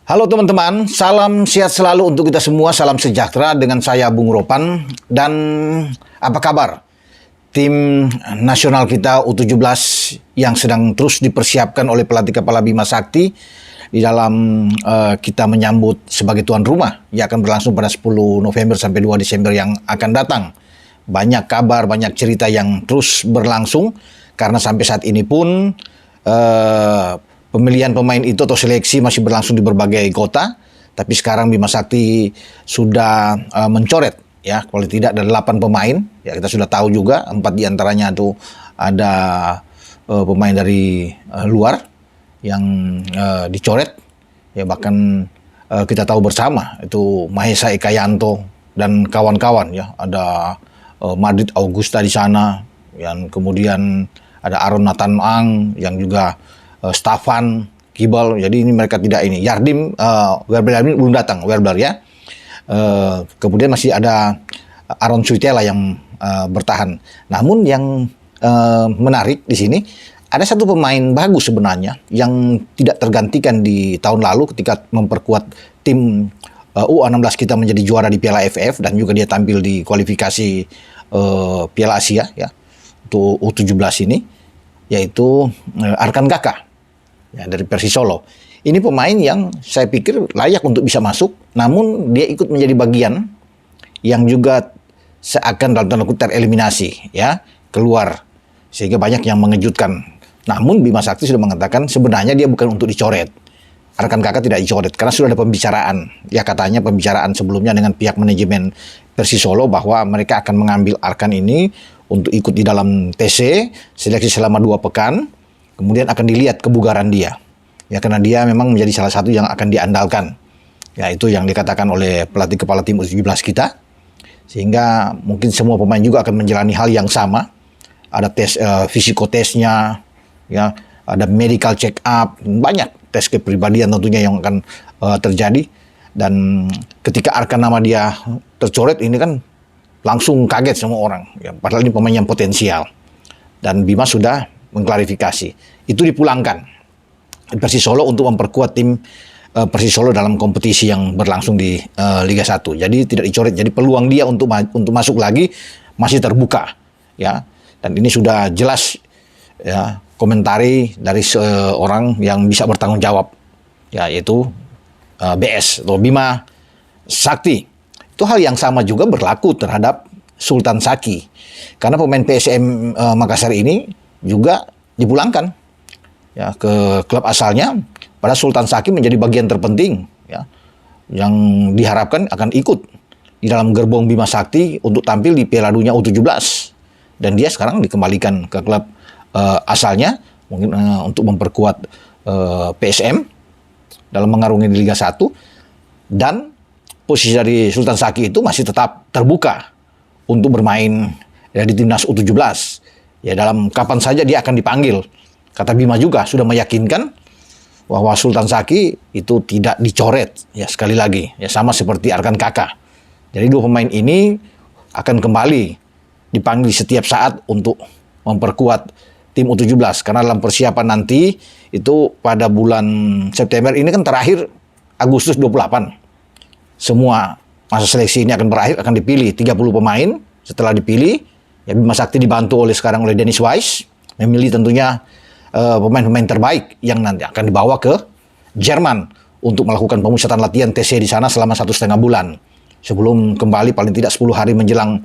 Halo teman-teman, salam sehat selalu untuk kita semua, salam sejahtera dengan saya Bung Ropan. Dan apa kabar? Tim nasional kita U17 yang sedang terus dipersiapkan oleh pelatih kepala Bima Sakti di dalam kita menyambut sebagai tuan rumah yang akan berlangsung pada 10 November sampai 2 Desember yang akan datang. Banyak kabar, banyak cerita yang terus berlangsung karena sampai saat ini pun pemilihan pemain itu atau seleksi masih berlangsung di berbagai kota, tapi sekarang Bima Sakti sudah mencoret ya, kalau tidak ada 8 pemain, ya kita sudah tahu juga 4 diantaranya itu ada pemain dari luar yang dicoret, ya bahkan kita tahu bersama itu Mahesa Ekayanto dan kawan-kawan ya, ada Madrid Augusta di sana, yang kemudian ada Aaron Nathan Ang yang juga Staffan Kibal, jadi ini mereka tidak ini. Yardim Werber ini belum datang, Werber ya. Kemudian masih ada Aaron Suitela yang bertahan. Namun yang menarik di sini ada satu pemain bagus sebenarnya yang tidak tergantikan di tahun lalu ketika memperkuat tim U16 kita menjadi juara di Piala AFF, dan juga dia tampil di kualifikasi Piala Asia ya untuk U17 ini, yaitu Arkan Kaka ya, dari Persis Solo. Ini pemain yang saya pikir layak untuk bisa masuk, namun dia ikut menjadi bagian yang juga seakan dalam tanda kutip tereliminasi ya, keluar, sehingga banyak yang mengejutkan. Namun Bima Sakti sudah mengatakan sebenarnya dia bukan untuk dicoret. Arkan Kakak tidak dicoret karena sudah ada pembicaraan. Ya katanya pembicaraan sebelumnya dengan pihak manajemen Persis Solo bahwa mereka akan mengambil Arkan ini untuk ikut di dalam TC seleksi selama 2 pekan. Kemudian akan dilihat kebugaran dia. Ya karena dia memang menjadi salah satu yang akan diandalkan. Ya itu yang dikatakan oleh pelatih kepala tim U17 kita. Sehingga mungkin semua pemain juga akan menjalani hal yang sama. Ada tes fisikotesnya, ya, ada medical check up, banyak tes kepribadian tentunya yang akan terjadi. Dan ketika Arkan nama dia tercoret ini kan langsung kaget semua orang. Ya, padahal ini pemain yang potensial. Dan Bima sudah mengklarifikasi. Itu dipulangkan Persis Solo untuk memperkuat tim Persis Solo dalam kompetisi yang berlangsung di Liga 1. Jadi tidak dicoret. Jadi peluang dia untuk masuk lagi masih terbuka ya. Dan ini sudah jelas ya, komentari dari seorang yang bisa bertanggung jawab, ya, yaitu BS atau Bima Sakti. Itu hal yang sama juga berlaku terhadap Sultan Saki. Karena pemain PSM Makassar ini juga dipulangkan ya ke klub asalnya, pada Sultan Saki menjadi bagian terpenting ya, yang diharapkan akan ikut di dalam gerbong Bima Sakti untuk tampil di Piala Dunia U17, dan dia sekarang dikembalikan ke klub asalnya mungkin untuk memperkuat PSM dalam mengarungi di Liga 1, dan posisi dari Sultan Saki itu masih tetap terbuka untuk bermain ya, di timnas U17. Ya dalam kapan saja dia akan dipanggil. Kata Bima juga sudah meyakinkan bahwa Sultan Saki itu tidak dicoret. Ya sekali lagi, ya sama seperti Arkan Kakak. Jadi 2 pemain ini akan kembali dipanggil setiap saat untuk memperkuat tim U17. Karena dalam persiapan nanti itu pada bulan September ini kan terakhir Agustus 28. Semua masa seleksi ini akan berakhir, akan dipilih 30 pemain. Setelah dipilih, ya Bima Sakti dibantu sekarang oleh Dennis Wise memilih tentunya pemain-pemain terbaik yang nanti akan dibawa ke Jerman untuk melakukan pemusatan latihan TC di sana selama 1,5 bulan sebelum kembali paling tidak 10 hari menjelang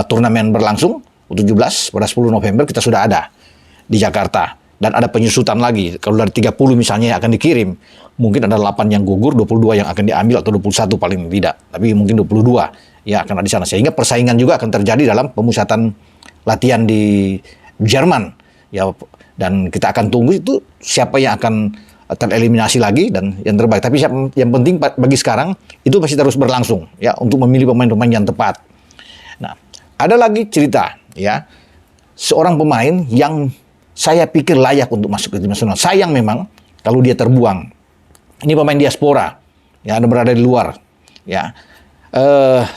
turnamen berlangsung U17 pada 10 November kita sudah ada di Jakarta, dan ada penyusutan lagi. Kalau dari 30 misalnya yang akan dikirim, mungkin ada 8 yang gugur, 22 yang akan diambil atau 21 paling tidak, tapi mungkin 22 ya akan ada di sana, sehingga persaingan juga akan terjadi dalam pemusatan latihan di Jerman ya. Dan kita akan tunggu itu siapa yang akan tereliminasi lagi dan yang terbaik. Tapi yang penting bagi sekarang itu masih terus berlangsung ya untuk memilih pemain-pemain yang tepat. Nah, ada lagi cerita ya, seorang pemain yang saya pikir layak untuk masuk ke tim nasional. Sayang memang kalau dia terbuang. Ini pemain diaspora ya, ada berada di luar ya.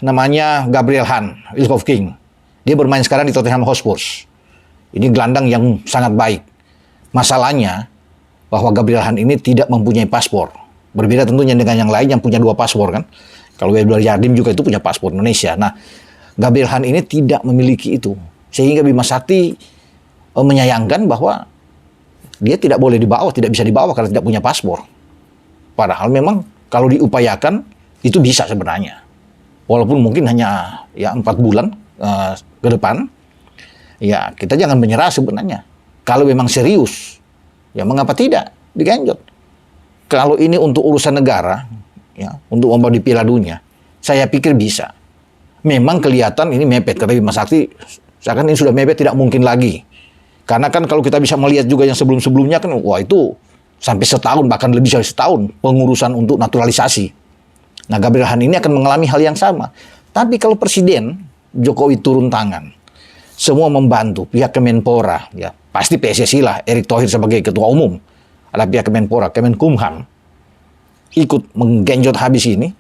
Namanya Gabriel Han Ilkov King. Dia bermain sekarang di Tottenham Hotspur. Ini gelandang yang sangat baik. Masalahnya bahwa Gabriel Han ini tidak mempunyai paspor. Berbeda tentunya dengan yang lain yang punya 2 paspor kan. Kalau Weber Yardim juga itu punya paspor Indonesia. Nah, Gabriel Han ini tidak memiliki itu. Sehingga Bima Sakti menyayangkan bahwa dia tidak boleh dibawa, tidak bisa dibawa karena tidak punya paspor. Padahal memang kalau diupayakan itu bisa sebenarnya. Walaupun mungkin hanya ya 4 bulan ke depan, ya kita jangan menyerah sebenarnya. Kalau memang serius, ya mengapa tidak digenjot? Kalau ini untuk urusan negara, ya untuk membawa di Piala Dunia, saya pikir bisa. Memang kelihatan ini mepet, kata Bima Sakti, seakan ini sudah mepet, tidak mungkin lagi. Karena kan kalau kita bisa melihat juga yang sebelum-sebelumnya kan, wah itu sampai setahun, bahkan lebih dari setahun pengurusan untuk naturalisasi. Nah, Gabriel Han ini akan mengalami hal yang sama. Tapi kalau Presiden Jokowi turun tangan, semua membantu, pihak Kemenpora, ya pasti PSSI lah, Erick Thohir sebagai ketua umum, ada pihak Kemenpora, Kemenkumham, ikut menggenjot habis ini,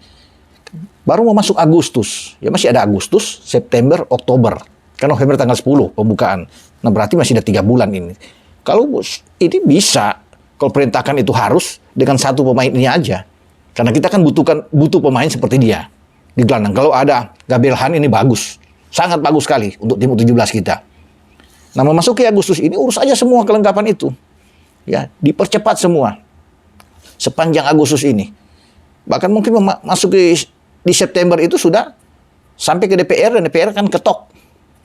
baru mau masuk Agustus, ya masih ada Agustus, September, Oktober, kan November tanggal 10 pembukaan, nah berarti masih ada 3 bulan ini. Kalau ini bisa, kalau perintahkan itu harus dengan 1 pemain ini aja, karena kita kan butuh pemain seperti dia di gelandang. Kalau ada Gabriel Han ini bagus, sangat bagus sekali untuk tim U17 kita. Nah, memasuki Agustus ini urus aja semua kelengkapan itu. Ya, dipercepat semua. Sepanjang Agustus ini. Bahkan mungkin masuk di September itu sudah sampai ke DPR dan DPR kan ketok.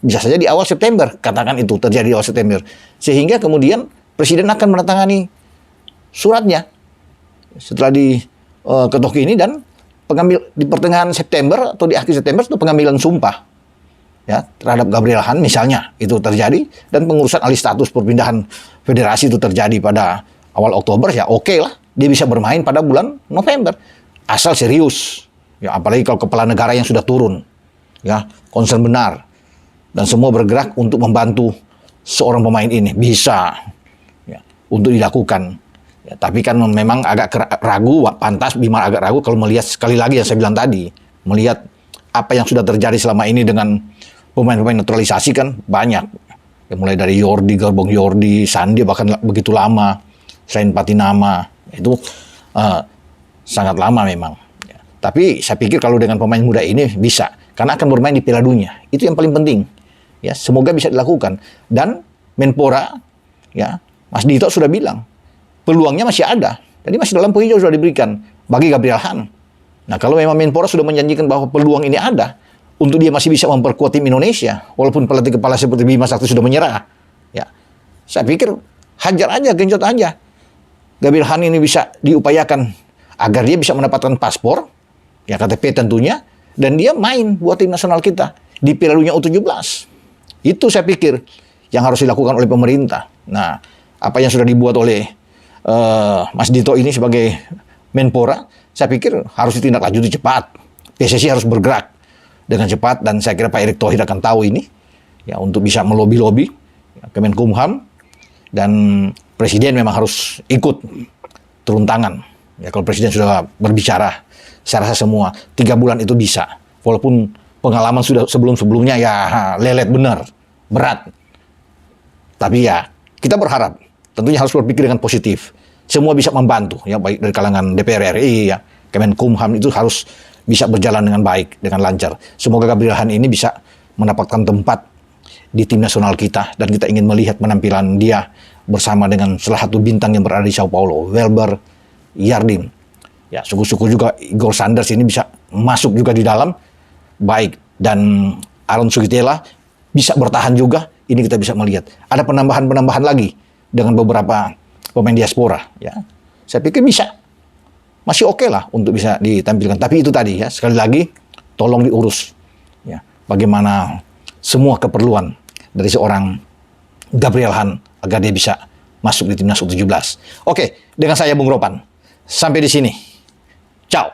Bisa saja di awal September, katakan itu terjadi di awal September. Sehingga kemudian Presiden akan menandatangani suratnya setelah diketok ini dan di pertengahan September atau di akhir September itu pengambilan sumpah. Ya, terhadap Gabriel Han misalnya itu terjadi dan pengurusan alih status perpindahan federasi itu terjadi pada awal Oktober, ya oke lah dia bisa bermain pada bulan November asal serius, ya apalagi kalau kepala negara yang sudah turun, ya concern benar dan semua bergerak untuk membantu seorang pemain ini bisa ya, untuk dilakukan ya, tapi kan memang agak ragu, pantas Bima agak ragu kalau melihat sekali lagi yang saya bilang tadi, melihat apa yang sudah terjadi selama ini dengan pemain-pemain naturalisasi kan banyak. Ya, mulai dari Yordi, Gerbong Yordi, Sandi bahkan begitu lama. Selain Patinama, itu sangat lama memang. Ya. Tapi saya pikir kalau dengan pemain muda ini bisa. Karena akan bermain di Piala Dunia. Itu yang paling penting. Ya, semoga bisa dilakukan. Dan Menpora, ya, Mas Dito sudah bilang, peluangnya masih ada. Jadi masih dalam hijau sudah diberikan bagi Gabriel Han. Nah, kalau memang Menpora sudah menjanjikan bahwa peluang ini ada, untuk dia masih bisa memperkuat tim Indonesia, walaupun pelatih kepala seperti Bima Sakti sudah menyerah, ya, saya pikir hajar aja, genjot aja. Gabriel Han ini bisa diupayakan agar dia bisa mendapatkan paspor, ya KTP tentunya, dan dia main buat tim nasional kita di Piala Dunia U17. Itu saya pikir yang harus dilakukan oleh pemerintah. Nah, apa yang sudah dibuat oleh Mas Dito ini sebagai Menpora, saya pikir harus ditindaklanjuti cepat. PSSI harus bergerak dengan cepat dan saya kira Pak Erick Thohir akan tahu ini ya untuk bisa melobi-lobi ya, Kemenkumham dan Presiden memang harus ikut turun tangan. Ya kalau Presiden sudah berbicara, saya rasa semua 3 bulan itu bisa. Walaupun pengalaman sudah sebelum-sebelumnya ya lelet benar, berat. Tapi ya kita berharap tentunya harus berpikir dengan positif. Semua bisa membantu ya baik dari kalangan DPR RI ya, Kemenkumham itu harus bisa berjalan dengan baik, dengan lancar. Semoga Gabriel Han ini bisa mendapatkan tempat di tim nasional kita dan kita ingin melihat penampilan dia bersama dengan salah satu bintang yang berada di Sao Paulo, Weber Yardim. Ya, syukur-syukur juga Igor Sanders ini bisa masuk juga di dalam baik dan Aaron Sugitela bisa bertahan juga. Ini kita bisa melihat ada penambahan-penambahan lagi dengan beberapa pemain diaspora ya. Saya pikir bisa. Masih oke lah untuk bisa ditampilkan. Tapi itu tadi ya, sekali lagi tolong diurus ya. Bagaimana semua keperluan dari seorang Gabriel Han agar dia bisa masuk di timnas U17. Oke, dengan saya Bung Ropan. Sampai di sini. Ciao.